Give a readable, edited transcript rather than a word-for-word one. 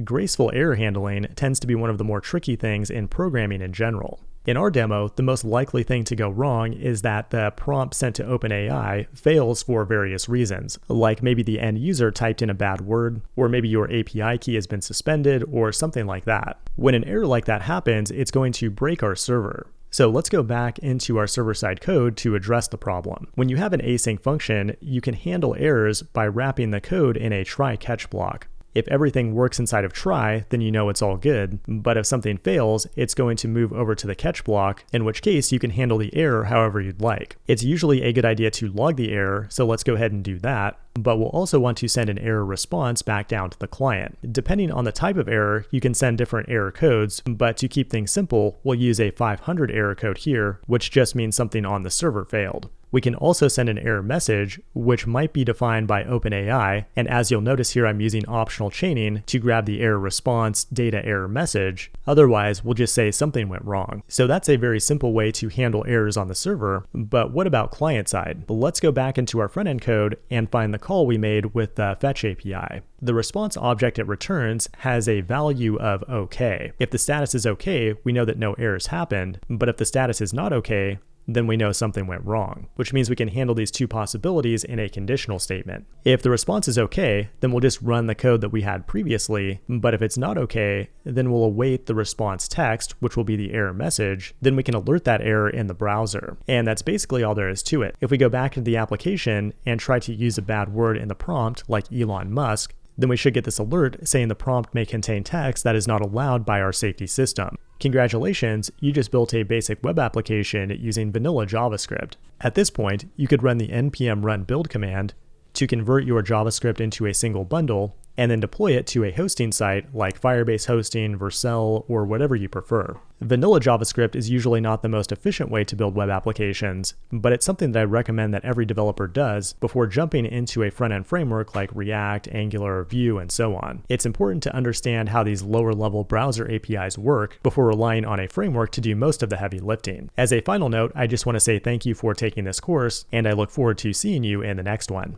Graceful error handling tends to be one of the more tricky things in programming in general. In our demo, the most likely thing to go wrong is that the prompt sent to OpenAI fails for various reasons, like maybe the end user typed in a bad word, or maybe your API key has been suspended, or something like that. When an error like that happens, it's going to break our server. So let's go back into our server-side code to address the problem. When you have an async function, you can handle errors by wrapping the code in a try-catch block. If everything works inside of try, then you know it's all good, but if something fails, it's going to move over to the catch block, in which case you can handle the error however you'd like. It's usually a good idea to log the error, so let's go ahead and do that, but we'll also want to send an error response back down to the client. Depending on the type of error, you can send different error codes, but to keep things simple, we'll use a 500 error code here, which just means something on the server failed. We can also send an error message, which might be defined by OpenAI, and as you'll notice here, I'm using optional chaining to grab the error response data error message. Otherwise, we'll just say something went wrong. So that's a very simple way to handle errors on the server, but what about client side? Let's go back into our front-end code and find the call we made with the fetch API. The response object it returns has a value of OK. If the status is OK, we know that no errors happened, but if the status is not OK, then we know something went wrong, which means we can handle these two possibilities in a conditional statement. If the response is okay, then we'll just run the code that we had previously, but if it's not okay, then we'll await the response text, which will be the error message, then we can alert that error in the browser. And that's basically all there is to it. If we go back into the application and try to use a bad word in the prompt, like Elon Musk, then we should get this alert saying the prompt may contain text that is not allowed by our safety system. Congratulations, you just built a basic web application using vanilla JavaScript. At this point, you could run the npm run build command to convert your JavaScript into a single bundle, and then deploy it to a hosting site like Firebase Hosting, Vercel, or whatever you prefer. Vanilla JavaScript is usually not the most efficient way to build web applications, but it's something that I recommend that every developer does before jumping into a front-end framework like React, Angular, Vue, and so on. It's important to understand how these lower-level browser APIs work before relying on a framework to do most of the heavy lifting. As a final note, I just want to say thank you for taking this course, and I look forward to seeing you in the next one.